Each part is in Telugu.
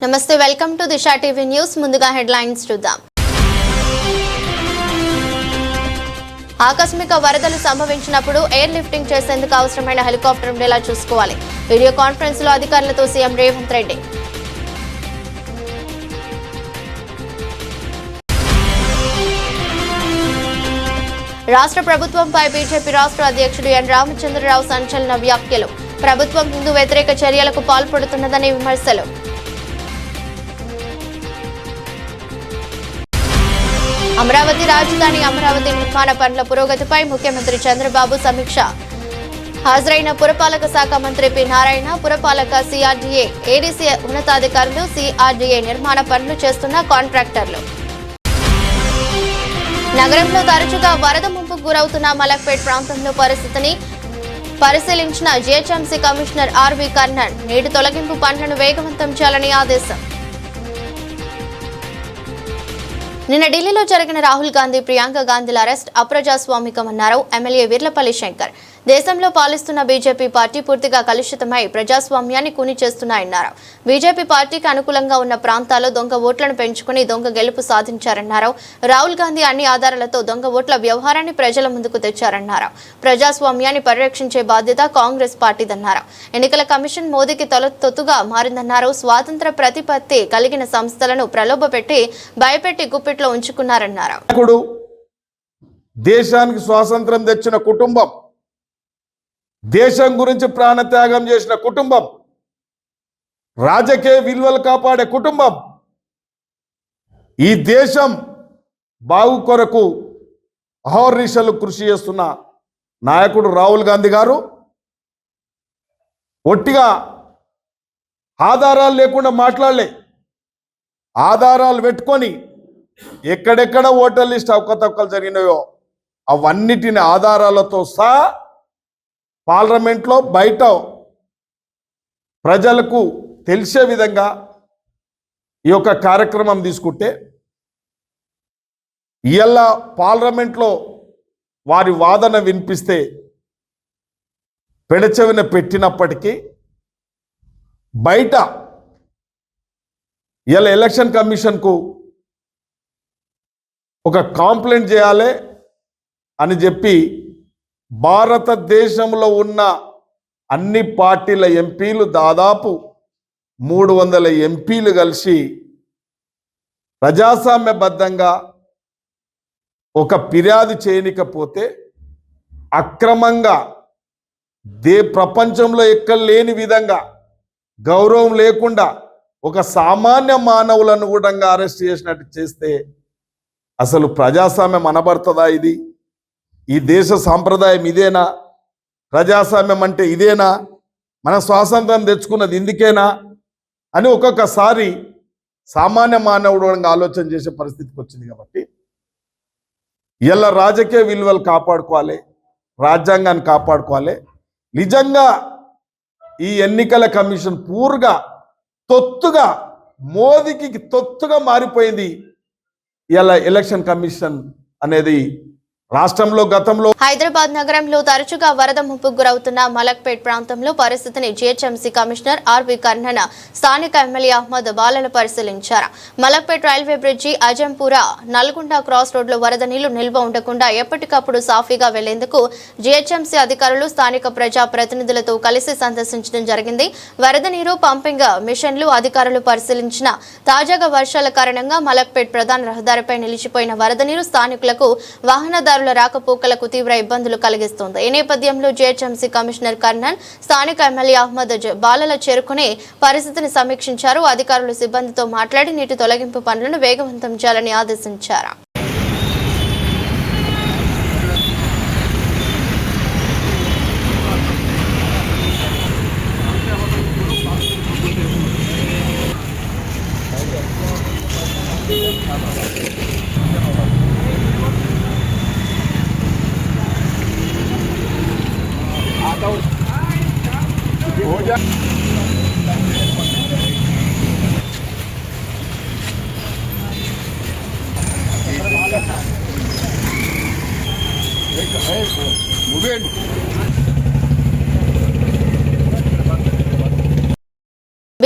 నమస్తే welcome to Disha TV news ముందుగా హెడ్లైన్స్ చూద్దాం ఆకస్మిక వరదలు సంభవించినప్పుడు ఎయిర్ లిఫ్టింగ్ చేసేందుకు అవసరమైన హెలికాప్టర్ ఉండేలా చూసుకోవాలి వీడియో కాన్ఫరెన్స్ లో అధికారులతో సీఎం రేవంత్ రెడ్డి రాష్ట్ర ప్రభుత్వంపై బీజేపీ రాష్ట్ర అధ్యక్షుడు ఎన్ రామచంద్రరావు సంచలన వ్యాఖ్యలు ప్రభుత్వం హిందూ వ్యతిరేక చర్యలకు పాల్పడుతున్నదని విమర్శలు అమరావతి రాజధాని అమరావతి నిర్మాణ పనుల పురోగతిపై ముఖ్యమంత్రి చంద్రబాబు సమీక్ష హాజరైన పురపాలక శాఖ మంత్రి పి నారాయణ పురపాలక సిఆర్డీఏ ఏడీసీ ఉన్నతాధికారులు సిఆర్డీఏ నిర్మాణ పనులు చేస్తున్న కాంట్రాక్టర్లు నగరంలో తరచుగా వరద ముంపుకు గురవుతున్న మలక్పేట్ ప్రాంతంలో పరిస్థితిని పరిశీలించిన జీహెచ్ఎంసీ కమిషనర్ ఆర్వి కర్ణన్ నీటి తొలగింపు పనులను వేగవంతం చేయాలని ఆదేశం నిన్న ఢిల్లీలో జరిగిన రాహుల్ గాంధీ ప్రియాంక గాంధీల అరెస్ట్ అప్రజాస్వామికమన్నారు ఎమ్మెల్యే వీర్లపల్లి శంకర్ దేశంలో పాలిస్తున్న బీజేపీ పార్టీ పూర్తిగా కలుషితమై ప్రజాస్వామ్యాన్ని కూని చేస్తున్నాయన్నారు బీజేపీ పార్టీకి అనుకూలంగా ఉన్న ప్రాంతాల్లో దొంగ ఓట్లను పెంచుకుని దొంగ గెలుపు సాధించారన్నారు రాహుల్ గాంధీ అన్ని ఆధారాలతో దొంగ ఓట్ల వ్యవహారాన్ని ప్రజల ముందుకు తెచ్చారన్నారు ప్రజాస్వామ్యాన్ని పరిరక్షించే బాధ్యత కాంగ్రెస్ పార్టీదన్నారు ఎన్నికల కమిషన్ మోదీకి తొత్తుగా మారిందన్నారు స్వాతంత్ర ప్రతిపత్తి కలిగిన సంస్థలను ప్రలోభపెట్టి భయపెట్టి గుప్పిట్లో ఉంచుకున్నారన్నారు దేశానికి స్వాతంత్రం తెచ్చిన కుటుంబం దేశం గురించి ప్రాణత్యాగం చేసిన కుటుంబం రాజకీయ విలువలు కాపాడే కుటుంబం ఈ దేశం బాగు కొరకు అహర్నిశలు కృషి చేస్తున్న నాయకుడు రాహుల్ గాంధీ గారు ఒట్టిగా ఆధారాలు లేకుండా మాట్లాడలే ఆధారాలు పెట్టుకొని ఎక్కడెక్కడ ఓటర్ లిస్ట్ అవకతవకలు జరిగినాయో అవన్నిటిని ఆధారాలతో సహా పార్లమెంట్లో బయట ప్రజలకు తెలిసే విధంగా ఈ యొక్క కార్యక్రమం తీసుకుంటే ఇవాళ పార్లమెంట్లో వారి వాదన వినిపిస్తే పెడచెవిన పెట్టినప్పటికీ బయట ఇవాళ ఎలక్షన్ కమిషన్కు ఒక కంప్లైంట్ చేయాలి అని చెప్పి భారతదేశంలో ఉన్న అన్ని పార్టీల ఎంపీలు దాదాపు 300 ఎంపీలు కలిసి ప్రజాస్వామ్యబద్ధంగా ఒక ఫిర్యాదు చేయనికపోతే అక్రమంగా ప్రపంచంలో ఎక్కడ లేని విధంగా గౌరవం లేకుండా ఒక సామాన్య మానవులను కూడా అరెస్ట్ చేసినట్టు చేస్తే అసలు ప్రజాస్వామ్యం అనబడుతుందా ఇది ఈ దేశ సాంప్రదాయం ఇదేనా ప్రజాస్వామ్యం అంటే ఇదేనా మన స్వాతంత్రం తెచ్చుకున్నది ఇందుకేనా అని ఒక్కొక్కసారి సామాన్య మానవుడు ఆలోచన చేసే పరిస్థితికి వచ్చింది కాబట్టి ఇలా రాజకీయ విలువలు కాపాడుకోవాలి రాజ్యాంగాన్ని కాపాడుకోవాలి నిజంగా ఈ ఎన్నికల కమిషన్ పూర్తిగా తొత్తుగా మోదీకి తొత్తుగా మారిపోయింది ఇలా ఎలక్షన్ కమిషన్ అనేది రాష్ట్రంలో గతంలో హైదరాబాద్ నగరంలో తరచుగా వరద ముప్పుకు గురవుతున్న మలక్పేట్ ప్రాంతంలో పరిస్థితిని జీహెచ్ఎంసీ కమిషనర్ ఆర్వి కర్ణన్ స్థానిక ఎమ్మెల్యే అహ్మద్ బాలలు పరిశీలించారు Malakpet railway bridge Azampura Nalgonda cross రోడ్లో వరద నీళ్లు నిల్వ ఉండకుండా ఎప్పటికప్పుడు సాఫీగా వెళ్లేందుకు జీహెచ్ఎంసీ అధికారులు స్థానిక ప్రజా ప్రతినిధులతో కలిసి సందర్శించడం జరిగింది వరద నీరు పంపింగ్ మిషన్లు అధికారులు పరిశీలించిన తాజాగా వర్షాల కారణంగా మలక్పేట్ ప్రధాన రహదారిపై నిలిచిపోయిన వరద నీరు స్థానికులకు వాహనదారుల రాకపోకలకు తీవ్ర ఇబ్బందులు కలిగిస్తోంది ఈ నేపథ్యంలో జీహెచ్ఎంసీ కమిషనర్ కర్ణన్ స్థానిక ఎమ్మెల్యే అహ్మద్ బాలల చేరుకుని పరిస్థితిని సమీక్షించారు అధికారులు సిబ్బందితో మాట్లాడి నీటి తొలగింపు పనులను వేగవంతం చేయాలని ఆదేశించారు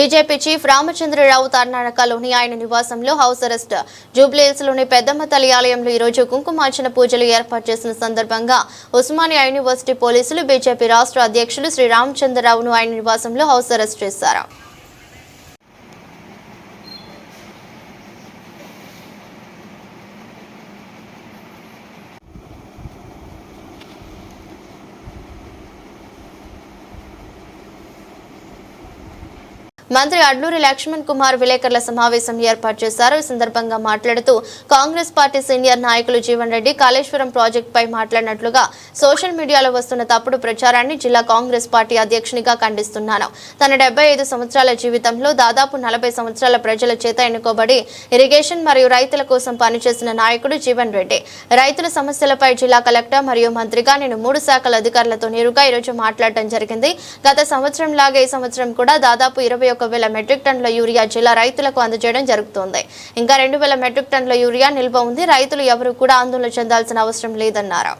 బీజేపీ చీఫ్ రామచంద్రరావు తర్నాటకలోని ఆయన నివాసంలో హౌస్ అరెస్ట్. జూబ్లీహిల్స్లోని పెద్దమ్మ తల్లి ఆలయంలో ఈ రోజు కుంకుమార్చన పూజలు ఏర్పాటు చేసిన సందర్భంగా ఉస్మానియా యూనివర్సిటీ పోలీసులు బీజేపీ రాష్ట్ర అధ్యక్షులు శ్రీ రామచంద్రరావును ఆయన నివాసంలో హౌస్ అరెస్ట్ చేశారు. మంత్రి అడ్లూరి లక్ష్మణ్ కుమార్ విలేకరుల సమావేశం ఏర్పాటు చేశారు. ఈ సందర్భంగా మాట్లాడుతూ కాంగ్రెస్ పార్టీ సీనియర్ నాయకులు జీవన్ రెడ్డి కాళేశ్వరం ప్రాజెక్టుపై మాట్లాడినట్లుగా సోషల్ మీడియాలో వస్తున్న తప్పుడు ప్రచారాన్ని జిల్లా కాంగ్రెస్ పార్టీ అధ్యక్షునిగా ఖండిస్తున్నాను. తన 75 సంవత్సరాల జీవితంలో దాదాపు 40 సంవత్సరాల ప్రజల చేత ఎన్నుకోబడి ఇరిగేషన్ మరియు రైతుల కోసం పనిచేసిన నాయకుడు జీవన్ రెడ్డి. రైతుల సమస్యలపై జిల్లా కలెక్టర్ మరియు మంత్రిగా నేను 3 శాఖల అధికారులతో నేరుగా ఈరోజు మాట్లాడటం జరిగింది. గత సంవత్సరం లాగే ఈ సంవత్సరం కూడా దాదాపు 21,000 మెట్రిక్ టన్నుల యూరియా జిల్లా రైతులకు అందజేయడం జరుగుతోంది. ఇంకా 2,000 మెట్రిక్ టన్నుల యూరియా నిల్వ ఉంది. రైతులు ఎవరు కూడా ఆందోళన చెందాల్సిన అవసరం లేదన్నారు.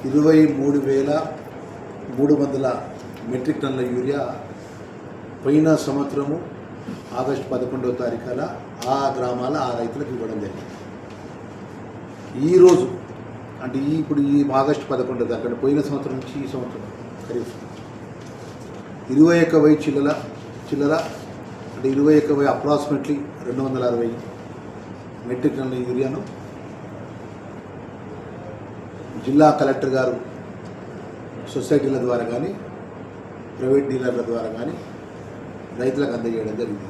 23,300 మెట్రిక్ టన్నుల యూరియా పోయిన సంవత్సరము ఆగస్టు 11వ తారీఖున ఆ గ్రామాల ఆ రైతులకు ఇవ్వడం జరిగింది. ఈరోజు అంటే ఇప్పుడు ఈ ఆగస్టు 11వ తారీఖున పోయిన సంవత్సరం నుంచి ఈ సంవత్సరం ఖరీఫ్ 21,000 చిల్లర అంటే 21,000 అప్రాక్సిమేట్లీ 260 మెట్రిక్ టన్నుల యూరియాను జిల్లా కలెక్టర్ గారు సొసైటీల ద్వారా కానీ ప్రైవేట్ డీలర్ల ద్వారా కానీ రైతులకు అందజేయడం జరిగింది.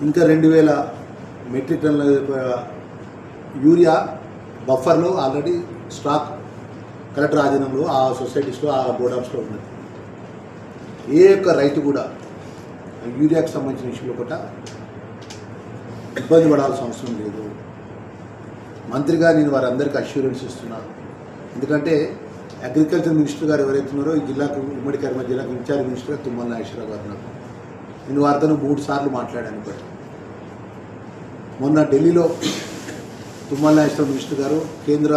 ఇంకా 2,000 మెట్రిక్ టన్నుల యూరియా బఫర్లో ఆల్రెడీ స్టాక్ కలెక్టర్ ఆధీనంలో ఆ సొసైటీస్లో ఆ గోడౌన్స్లో ఉన్నది. ఏ ఒక్క రైతు కూడా యూరియాకి సంబంధించిన విషయంలో కూడా ఇబ్బంది పడాల్సిన అవసరం లేదు. మంత్రిగా నేను వారందరికీ అష్యూరెన్స్ ఇస్తున్నాను. ఎందుకంటే అగ్రికల్చర్ మినిస్టర్ గారు ఎవరైతే ఉన్నారో ఈ జిల్లాకు ఉమ్మడి కరీంనగర్ జిల్లాకు ఇన్ఛార్జ్ మినిస్టర్ తుమ్మల నాగేశ్వరరావు గారు నాకు నేను వారితో 3 సార్లు మాట్లాడాను. బట్టి మొన్న ఢిల్లీలో తుమ్మల నాగేశ్వరరావు మినిస్టర్ గారు కేంద్ర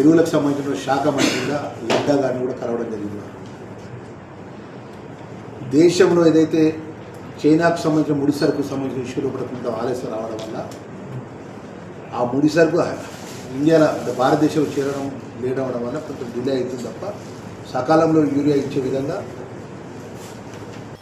ఎరువులకు సంబంధించిన శాఖ మంత్రిగా లడ్డా గారిని కూడా కలవడం జరిగింది. దేశంలో ఏదైతే చైనాకు సంబంధించిన ముడి సరుకు సంబంధించిన ఇష్యూలో కూడా కొంత ఆలస్యం రావడం వల్ల ఆ ముడి సరుకు ఇండియాలో అంటే భారతదేశంలో చేరడం లేడవడం వల్ల కొంత డిలే అవుతుంది తప్ప సకాలంలో యూరియా ఇచ్చే విధంగా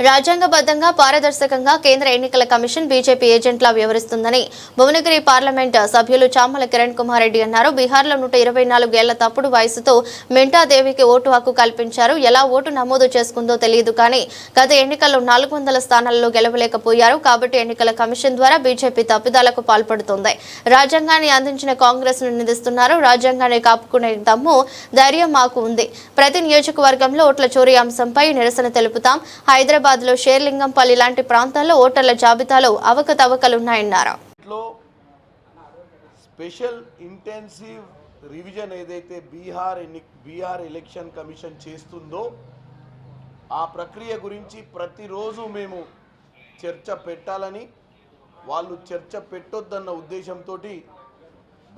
రాజ్యాంగబద్ధంగా పారదర్శకంగా కేంద్ర ఎన్నికల కమిషన్ బీజేపీ ఏజెంట్లా వ్యవహరిస్తుందని భువనగిరి పార్లమెంట్ సభ్యులు చామల కిరణ్ కుమార్ రెడ్డి అన్నారు. బీహార్లో 124 ఏళ్ల తప్పుడు వయసుతో మింటాదేవికి ఓటు హక్కు కల్పించారు. ఎలా ఓటు నమోదు చేసుకుందో తెలియదు కానీ గత ఎన్నికల్లో 400 స్థానాల్లో గెలవలేకపోయారు. కాబట్టి ఎన్నికల కమిషన్ ద్వారా బీజేపీ తప్పిదాలకు పాల్పడుతోంది. రాజ్యాంగాన్ని అందించిన కాంగ్రెస్ ను నిందిస్తున్నారు. రాజ్యాంగాన్ని కాపుకునే దమ్ము ధైర్యం మాకు ఉంది. ప్రతి నియోజకవర్గంలో ఓట్ల చోరీ అంశంపై నిరసన తెలుపుతాం. హైదరాబాద్ లో షేర్లింగంపల్లి లాంటి ప్రాంతాల్లో ఓటర్ల జాబితాలో అవకతవకలున్నాయన్నారు. స్పెషల్ ఇంటెన్సివ్ రివిజన్ ఏదైతే బీహార్ ఎలక్షన్ కమిషన్ చేస్తుందో ఆ ప్రక్రియ గురించి ప్రతిరోజు మేము చర్చ పెట్టాలని వాళ్ళు చర్చ పెట్టొద్దన్న ఉద్దేశంతో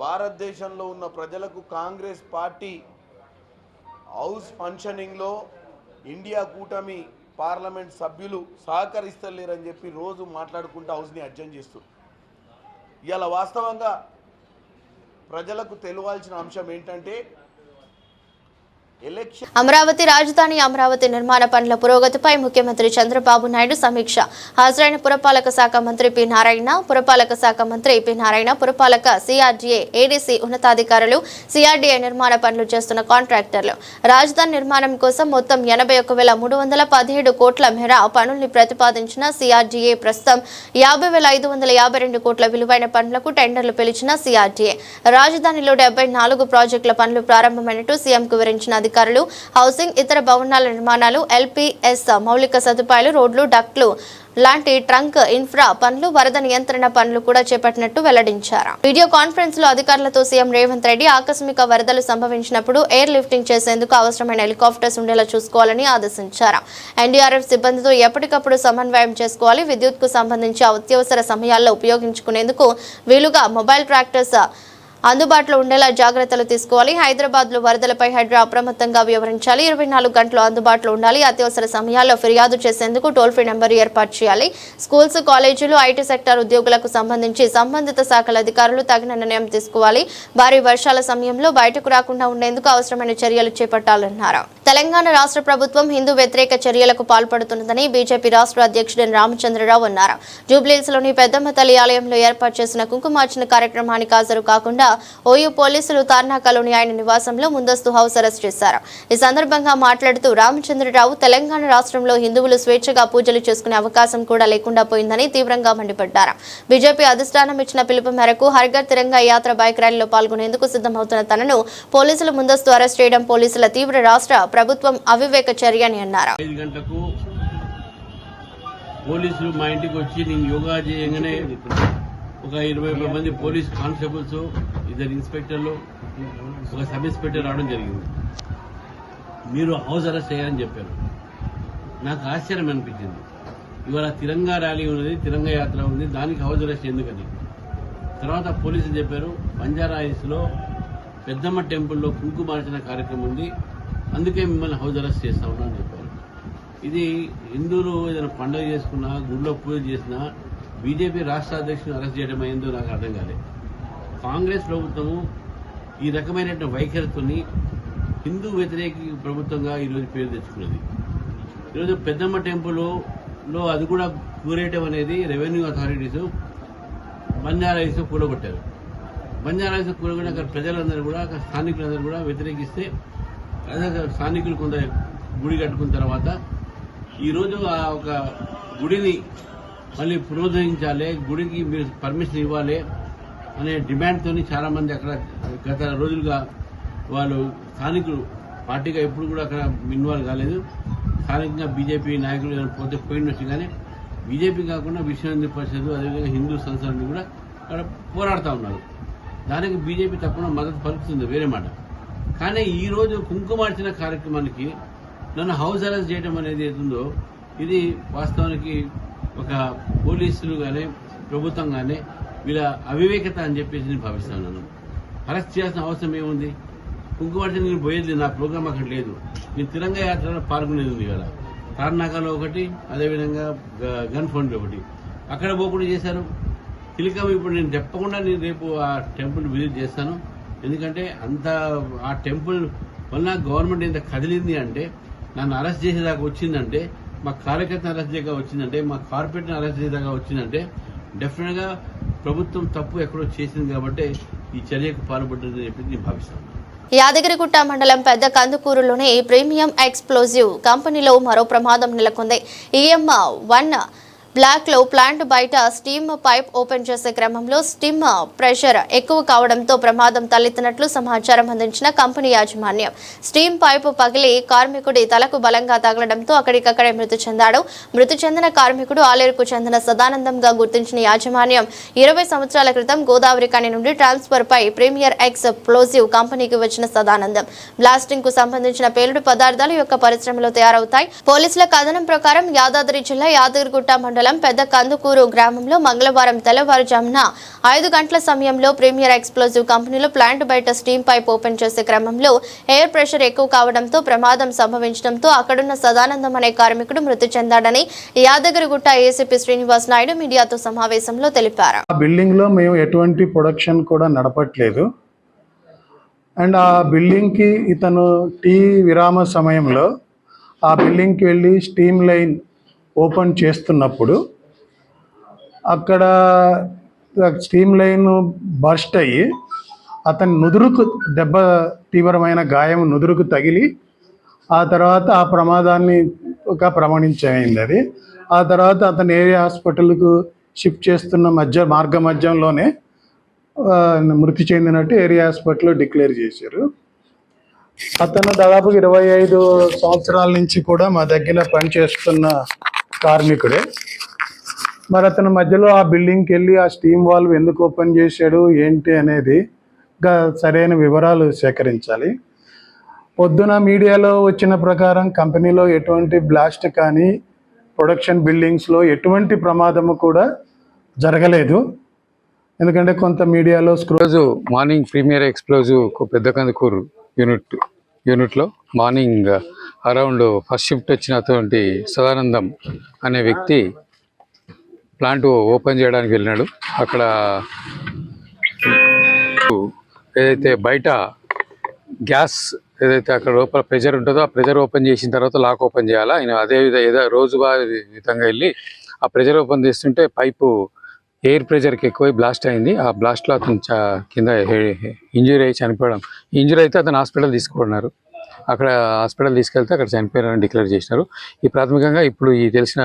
భారతదేశంలో ఉన్న ప్రజలకు కాంగ్రెస్ పార్టీ హౌస్ ఫంక్షనింగ్లో ఇండియా కూటమి పార్లమెంట్ సభ్యులు సహకరిస్తలేరని చెప్పి రోజు మాట్లాడుకుంటూ హౌస్ని అడ్జర్న్ చేస్తారు. ఇవాళ వాస్తవంగా ప్రజలకు తెలియాల్సిన అంశం ఏంటంటే అమరావతి రాజధాని అమరావతి నిర్మాణ పనుల పురోగతిపై ముఖ్యమంత్రి చంద్రబాబు నాయుడు సమీక్ష. హాజరైన పురపాలక శాఖ మంత్రి పి నారాయణ, పురపాలక సిఆర్డీఏ ఏడీసీ ఉన్నతాధికారులు, సిఆర్డీఏ నిర్మాణ పనులు చేస్తున్న కాంట్రాక్టర్లు. రాజధాని నిర్మాణం కోసం మొత్తం 81,317 కోట్ల మేర పనుల్ని ప్రతిపాదించిన సిఆర్డీఏ ప్రస్తుతం 50,552 కోట్ల విలువైన పనులకు టెండర్లు పిలిచిన సిఆర్డీఏ. రాజధానిలో 74 ప్రాజెక్టుల పనులు ప్రారంభమైనట్టు సీఎంకు వివరించిన అధికారులు హౌసింగ్, ఇతర భవనాల నిర్మాణాలు, ఎల్పీఎస్ మౌలిక సదుపాయాలు, రోడ్లు, డక్ట్లు లాంటి ట్రంక్ ఇన్ఫ్రా పనులు, వరద నియంత్రణ పనులు కూడా చేపట్టినట్టు వెల్లడించారు. వీడియో కాన్ఫరెన్స్ లో అధికారులతో సీఎం రేవంత్ రెడ్డి ఆకస్మిక వరదలు సంభవించినప్పుడు ఎయిర్ లిఫ్టింగ్ చేసేందుకు అవసరమైన హెలికాప్టర్స్ ఉండేలా చూసుకోవాలని ఆదేశించారు. ఎన్డీఆర్ఎఫ్ సిబ్బందితో ఎప్పటికప్పుడు సమన్వయం చేసుకోవాలి. విద్యుత్ కు సంబంధించి అత్యవసర సమయాల్లో ఉపయోగించుకునేందుకు వీలుగా మొబైల్ ట్రాక్టర్స్ అందుబాటులో ఉండేలా జాగ్రత్తలు తీసుకోవాలి. హైదరాబాద్ లో వరదలపై హైడ్రా అప్రమత్తంగా వ్యవహరించాలి. 24 గంటలు అందుబాటులో ఉండాలి. అత్యవసర సమయాల్లో ఫిర్యాదు చేసేందుకు టోల్ ఫ్రీ నెంబర్ ఏర్పాటు చేయాలి. స్కూల్స్, కాలేజీలు, ఐటీ సెక్టార్ ఉద్యోగులకు సంబంధించి సంబంధిత శాఖల అధికారులు తగిన నిర్ణయం తీసుకోవాలి. భారీ వర్షాల సమయంలో బయటకు రాకుండా ఉండేందుకు అవసరమైన చర్యలు చేపట్టాలన్నారు. తెలంగాణ రాష్ట్ర ప్రభుత్వం హిందూ వ్యతిరేక చర్యలకు పాల్పడుతున్నదని బీజేపీ రాష్ట్ర అధ్యక్షుడు రామచంద్రరావు అన్నారు. జూబ్లీహిల్స్లోని పెద్దమ్మ తల్లి ఆలయంలో ఏర్పాటు చేసిన కుంకుమార్చన కార్యక్రమానికి హాజరు కాకుండా ఓయూ పోలీసులు తార్నాకలోని ఆయన నివాసంలో ముందస్తు హౌస్ అరెస్ట్ చేశారు. ఈ సందర్భంగా మాట్లాడుతూ రామచంద్రరావు తెలంగాణ రాష్ట్రంలో హిందువులు స్వేచ్ఛగా పూజలు చేసుకునే అవకాశం కూడా లేకుండా పోయిందని తీవ్రంగా మండిపడ్డారు. బీజేపీ అధిష్టానం ఇచ్చిన పిలుపు మేరకు హర్ఘర్ తిరంగా యాత్ర బైక్ ర్యాలీలో పాల్గొనేందుకు సిద్ధమవుతున్న తనను పోలీసులు ముందస్తు అరెస్ట్ చేయడం పోలీసుల తీవ్ర రాష్ట్ర ప్రభుత్వం అవివేక చర్య అని అన్నారు. 5 గంటలకు పోలీసులు మా ఇంటికి వచ్చి నేను యోగా చేయగానే ఒక 20 మంది పోలీస్ కానిస్టేబుల్స్, 2 ఇన్స్పెక్టర్లు, ఒక సబ్ ఇన్స్పెక్టర్ రావడం జరిగింది. మీరు హౌస్ అరెస్ట్ అయ్యారని చెప్పారు. నాకు ఆశ్చర్యం అనిపించింది. ఇవాళ తిరంగా ర్యాలీ ఉన్నది, తిరంగా యాత్ర ఉంది, దానికి హౌస్ అరెస్ట్ ఎందుకని. తర్వాత పోలీసులు చెప్పారు బంజారా హిల్స్లో పెద్దమ్మ టెంపుల్లో కుంకుమార్చన కార్యక్రమం ఉంది, అందుకే మిమ్మల్ని హౌస్ అరెస్ట్ చేస్తా ఉన్నా అని చెప్పారు. ఇది హిందువులు ఏదైనా పండుగ చేసుకున్నా, గుడిలో పూజ చేసినా బీజేపీ రాష్ట్ర అధ్యక్షుడు అరెస్ట్ చేయడం అయిందో నాకు అర్థం కాలేదు. కాంగ్రెస్ ప్రభుత్వము ఈ రకమైన వైఖరితోని హిందూ వ్యతిరేక ప్రభుత్వంగా ఈరోజు పేరు తెచ్చుకున్నది. ఈరోజు పెద్దమ్మ టెంపుల్లో అది కూడా కూరేయటం అనేది రెవెన్యూ అథారిటీస్ బంజారా హిల్స్ కూడగొట్టారు. బంజారా హిల్స్ కూడగొట్టి అక్కడ ప్రజలందరూ కూడా, అక్కడ స్థానికులందరూ కూడా వ్యతిరేకిస్తే స్థానికులు కొంత గుడి కట్టుకున్న తర్వాత ఈరోజు ఆ ఒక గుడిని మళ్ళీ పునరుద్ధరించాలి, గుడికి మీరు పర్మిషన్ ఇవ్వాలి అనే డిమాండ్తో చాలా మంది అక్కడ గత రోజులుగా వాళ్ళు స్థానికులు పార్టీగా ఎప్పుడు కూడా అక్కడ ఇన్వాల్వ్ కాలేదు. స్థానికంగా బీజేపీ నాయకులు పోతే పోయినట్టు, కానీ బీజేపీ కాకుండా విశ్వ హిందూ పరిషత్, అదేవిధంగా హిందూ సంస్థలన్నీ కూడా అక్కడ పోరాడుతూ ఉన్నారు. దానికి బీజేపీ తప్పకుండా మద్దతు పలుకుతుంది, వేరే మాట. కానీ ఈరోజు కుంకుమార్చన కార్యక్రమానికి నన్ను హౌస్ అరెస్ట్ చేయడం అనేది ఏతుందో ఇది వాస్తవానికి ఒక పోలీసులు కానీ ప్రభుత్వం కానీ వీళ్ళ అవివేకత అని చెప్పేసి నేను భావిస్తున్నాను. అరెస్ట్ చేయాల్సిన అవసరం ఏముంది? కుంకుమార్చన నేను పోయేది, నా ప్రోగ్రామ్ అక్కడ లేదు. నేను తిరంగా యాత్రలో పాల్గొనేది ఉంది కదా, తార్నాకలో ఒకటి, అదేవిధంగా గన్ ఫౌండరీ ఒకటి, అక్కడ పోకుండా చేశారు. తిలకం ఇప్పుడు నేను చెప్పకుండా నేను రేపు ఆ టెంపుల్ విజిట్ చేస్తాను. ఎందుకంటే అంత ఆ టెంపుల్ వల్ల గవర్నమెంట్ ఎంత కదిలింది అంటే, నన్ను అరెస్ట్ చేసేదాకా వచ్చిందంటే, మా కార్యకర్తను అరెస్ట్ చేయగా వచ్చిందంటే, మా కార్పొరేట్ని అరెస్ట్ చేసేదాకా వచ్చిందంటే డెఫినెట్ గా ప్రభుత్వం తప్పు ఎక్కడో చేసింది కాబట్టి ఈ చర్యకు పాల్పడ్డదని చెప్పి నేను భావిస్తాను. యాదగిరిగుట్ట మండలం పెద్ద కందుకూరులోని ప్రీమియం ఎక్స్ప్లోజివ్ కంపెనీలో మరో ప్రమాదం నెలకొంది. EM1 బ్లాక్ లో ప్లాంట్ బయట స్టీమ్ పైప్ ఓపెన్ చేసే క్రమంలో స్టీమ్ ప్రెషర్ ఎక్కువ కావడంతో ప్రమాదం తలెత్తినట్లు సమాచారం అందించిన కంపెనీ యాజమాన్యం. స్టీమ్ పైప్ పగిలి కార్మికుడి తలకు బలంగా తగలడంతో అక్కడికక్కడే మృతి చెందాడు. మృతి చెందిన కార్మికుడు ఆలేరుకు చెందిన సదానందంగా గుర్తించిన యాజమాన్యం 20 సంవత్సరాల క్రితం గోదావరి ఖని నుండి ట్రాన్స్ఫర్ పై ప్రీమియర్ ఎక్స్ప్లోజివ్ కంపెనీకి వచ్చిన సదానందం. బ్లాస్టింగ్ కు సంబంధించిన పేలుడు పదార్థాలు యొక్క పరిశ్రమలో తయారవుతాయి. పోలీసుల కథనం ప్రకారం యాదాద్రి జిల్లా యాదగిరిగుట్ట మండలం పెద్ద కందుకూరు గ్రామంలో మంగళవారం తెల్లవారుజామున 5 గంటల సమయంలో ప్రీమియర్ ఎక్స్ప్లోజివ్ కంపెనీలో ప్లాంట్ బయట స్టీమ్ పైప్ ఓపెన్ చేసే క్రమంలో ఎయిర్ ప్రెషర్ ఎక్కువ కావడంతో ప్రమాదం సంభవించడంతో అక్కడున్న సదానందం అనే కార్మికుడు మృతి చెందాడని యాదగిరిగుట్ట ఏసీపీ శ్రీనివాస్ నాయుడు మీడియాతో సమావేశంలో తెలిపారు. ఆ బిల్డింగ్ లో మేము ఎటువంటి ప్రొడక్షన్ కూడా నడపట్లేదు. అండ్ ఆ బిల్డింగ్ కి ఇతను టీ విరామ సమయంలో ఆ బిల్డింగ్ కి వెళ్ళి స్టీమ్ లైన్ ఓపెన్ చేస్తున్నప్పుడు అక్కడ స్టీమ్ లైన్ బర్స్ట్ అయ్యి అతని నుదురుకు దెబ్బ, తీవ్రమైన గాయం నుదురుకు తగిలి ఆ తర్వాత ఆ ప్రమాదాన్ని ప్రమాణించమైంది. అది ఆ తర్వాత అతను ఏరియా హాస్పిటల్కు షిఫ్ట్ చేస్తున్న మార్గ మధ్యంలోనే మృతి చెందినట్టు ఏరియా హాస్పిటల్లో డిక్లేర్ చేశారు. అతను దాదాపు 25 సంవత్సరాల నుంచి కూడా మా దగ్గర పనిచేస్తున్న కార్మికుడే. మరి అతను మధ్యలో ఆ బిల్డింగ్కి వెళ్ళి ఆ స్టీమ్ వాల్వ్ ఎందుకు ఓపెన్ చేశాడు ఏంటి అనేది సరైన వివరాలు సేకరించాలి. పొద్దున మీడియాలో వచ్చిన ప్రకారం కంపెనీలో ఎటువంటి బ్లాస్ట్ కానీ ప్రొడక్షన్ బిల్డింగ్స్లో ఎటువంటి ప్రమాదము కూడా జరగలేదు. ఎందుకంటే కొంత మీడియాలో రోజు మార్నింగ్ ప్రీమియర్ ఎక్స్ప్లోజివ్ పెద్ద కందుకూరు యూనిట్లో మార్నింగ్ అరౌండ్ ఫస్ట్ షిఫ్ట్ వచ్చినటువంటి సదానందం అనే వ్యక్తి ప్లాంట్ ఓపెన్ చేయడానికి వెళ్ళినాడు. అక్కడ ఏదైతే బయట గ్యాస్ ఏదైతే అక్కడ లోపల ప్రెజర్ ఉంటుందో ఆ ప్రెజర్ ఓపెన్ చేసిన తర్వాత లాక్ ఓపెన్ చేయాలా. ఆయన అదే విధంగా విధంగా వెళ్ళి ఆ ప్రెజర్ ఓపెన్ చేస్తుంటే పైపు ఎయిర్ ప్రెజర్కి ఎక్కువై బ్లాస్ట్ అయింది. ఆ బ్లాస్ట్లో అతను కింద ఇంజురీ అయి చనిపోవడం. ఇంజురీ అయితే అతను హాస్పిటల్ తీసుకున్నారు. అక్కడ హాస్పిటల్ తీసుకెళ్తే అక్కడ చనిపోయారని డిక్లేర్ చేసినారు. ఈ ప్రాథమికంగా ఇప్పుడు ఈ తెలిసిన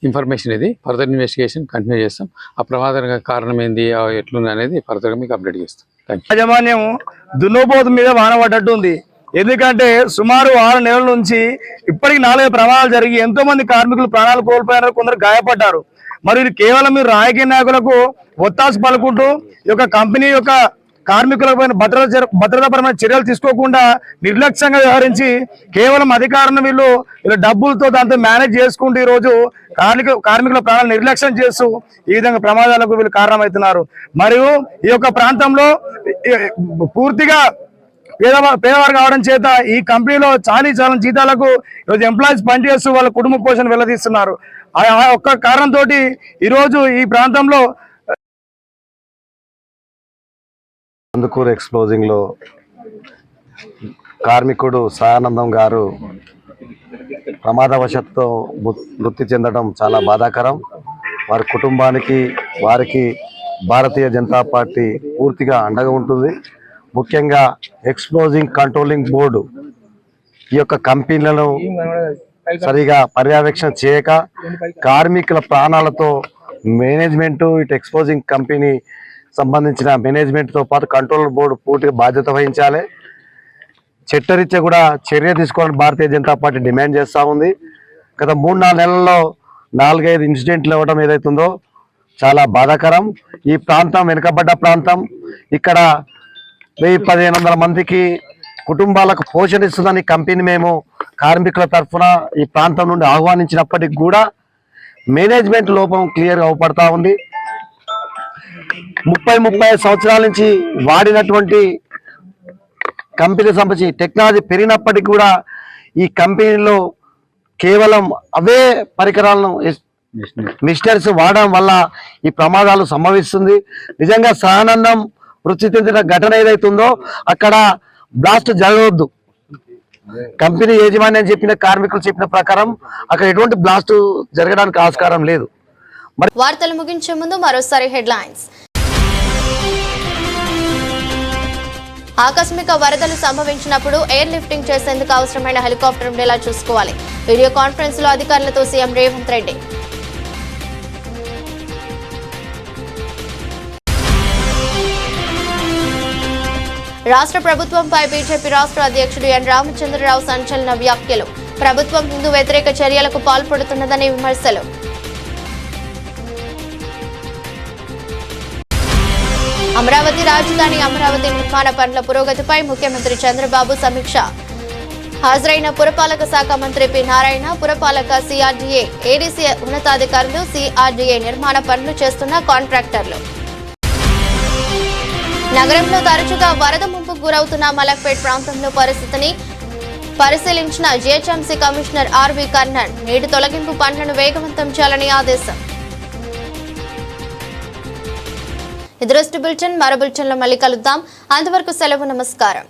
ఇన్ఫర్మేషన్ ఇది. ఫర్దర్ ఇన్వెస్టిగేషన్ కంటిన్యూ చేస్తాం. ఆ ప్రమాదానికి కారణం ఏంది ఎట్లుంది అనేది ఫర్దర్గా మీకు అప్డేట్ చేస్తాం. యాజమాన్యం దున్నపోతు మీద వాన పడ్డట్టు ఉంది. ఎందుకంటే సుమారు 6 నెలల నుంచి ఇప్పటికి 4 ప్రమాదాలు జరిగి ఎంతో మంది కార్మికులు ప్రాణాలు కోల్పోయారు, కొందరు గాయపడ్డారు. మరి ఇది కేవలం మీరు రాజకీయ నాయకులకు ఒత్తాసు పలుకుంటూ ఈ యొక్క కంపెనీ యొక్క కార్మికులపైన భద్రతాపరమైన చర్యలు తీసుకోకుండా నిర్లక్ష్యంగా వ్యవహరించి కేవలం అధికారాన్ని వీళ్ళు డబ్బులతో దాంతో మేనేజ్ చేసుకుంటూ ఈ రోజు కార్మికుల ప్రాణాలు నిర్లక్ష్యం చేస్తూ ఈ విధంగా ప్రమాదాలకు వీళ్ళు కారణమవుతున్నారు. మరియు ఈ యొక్క ప్రాంతంలో పూర్తిగా పేదవారు కావడం చేత ఈ కంపెనీలో చాలా జీతాలకు ఈరోజు ఎంప్లాయీస్ పనిచేస్తూ వాళ్ళ కుటుంబ పోషణ వెల్లదీస్తున్నారు. ఆ ఒక్క కారణంతో ఈరోజు ఈ ప్రాంతంలో కందుకూరు ఎక్స్ప్లోజింగ్లో కార్మికుడు సదానందం గారు ప్రమాదవశాత్తు మృతి చెందడం చాలా బాధాకరం. వారి కుటుంబానికి వారికి భారతీయ జనతా పార్టీ పూర్తిగా అండగా ఉంటుంది. ముఖ్యంగా ఎక్స్ప్లోజింగ్ కంట్రోలింగ్ బోర్డు ఈ యొక్క కంపెనీలను సరిగా పర్యవేక్షణ చేయక కార్మికుల ప్రాణాలతో మేనేజ్మెంటు ఇటు ఎక్స్ప్లోజింగ్ కంపెనీ సంబంధించిన మేనేజ్మెంట్తో పాటు కంట్రోల్ బోర్డు పూర్తిగా బాధ్యత వహించాలి. చట్టరీత్యా కూడా చర్య తీసుకోవాలని భారతీయ జనతా పార్టీ డిమాండ్ చేస్తూ ఉంది. గత 3-4 నెలల్లో 4-5 ఇన్సిడెంట్లు ఇవ్వడం ఏదైతుందో చాలా బాధాకరం. ఈ ప్రాంతం వెనుకబడ్డ ప్రాంతం. ఇక్కడ 1000-1500 మందికి కుటుంబాలకు పోషణ ఇస్తుందని కంపెనీ మేము కార్మికుల తరఫున ఈ ప్రాంతం నుండి ఆహ్వానించినప్పటికీ కూడా మేనేజ్మెంట్ లోపం క్లియర్గా అవపడతా ఉంది. 30-35 సంవత్సరాల నుంచి వాడినటువంటి కంపెనీ సంబంధించి టెక్నాలజీ పెరిగినప్పటికీ కూడా ఈ కంపెనీలో కేవలం అవే పరికరాలను మిషనరీస్ వాడడం వల్ల ఈ ప్రమాదాలు సంభవిస్తుంది. నిజంగా సదానందం మృతి చెందిన ఘటన ఏదైతుందో అక్కడ బ్లాస్ట్ జరగవద్దు. కంపెనీ యాజమాన్యం చెప్పిన కార్మికులు చెప్పిన ప్రకారం అక్కడ ఎటువంటి బ్లాస్ట్ జరగడానికి ఆస్కారం లేదు. వార్తలు ముగించే ముందు మరోసారి హెడ్లైన్స్. ఆకస్మిక వరదలు సంభవించినప్పుడు ఎయిర్ లిఫ్టింగ్ చేసేందుకు అవసరమైన హెలికాప్టర్ ఉండేలా చూసుకోవాలి. వీడియో కాన్ఫరెన్స్ లో అధికారులతో సీఎం రేవంత్ రెడ్డి. రాష్ట్ర ప్రభుత్వంపై బీజేపీ రాష్ట్ర అధ్యక్షుడు ఎన్ రామచంద్రరావు సంచలన వ్యాఖ్యలు. ప్రభుత్వం హిందూ వ్యతిరేక చర్యలకు పాల్పడుతున్నదని విమర్శలు. అమరావతి రాజధాని అమరావతి నిర్మాణ పనుల పురోగతిపై ముఖ్యమంత్రి చంద్రబాబు సమీక్ష. హాజరైన పురపాలక శాఖ మంత్రి పి నారాయణ, పురపాలక సిఆర్డీఏ, ఏడీసీ ఉన్నతాధికారులు, సిఆర్డీఏ నిర్మాణ పనులు చేస్తున్న కాంట్రాక్టర్లు. నగరంలో తరచుగా వరద ముంపుకు గురవుతున్న మలక్పేట్ ప్రాంతంలో పరిస్థితిని పరిశీలించిన జీహెచ్ఎంసీ కమిషనర్ ఆర్వి కర్ణన్ నీటి తొలగింపు పనులను వేగవంతం చేయాలని ఆదేశం. ఇది బులెటిన్. మరో బులెటిన్లో మళ్ళీ కలుద్దాం. అంతవరకు సెలవు. నమస్కారం.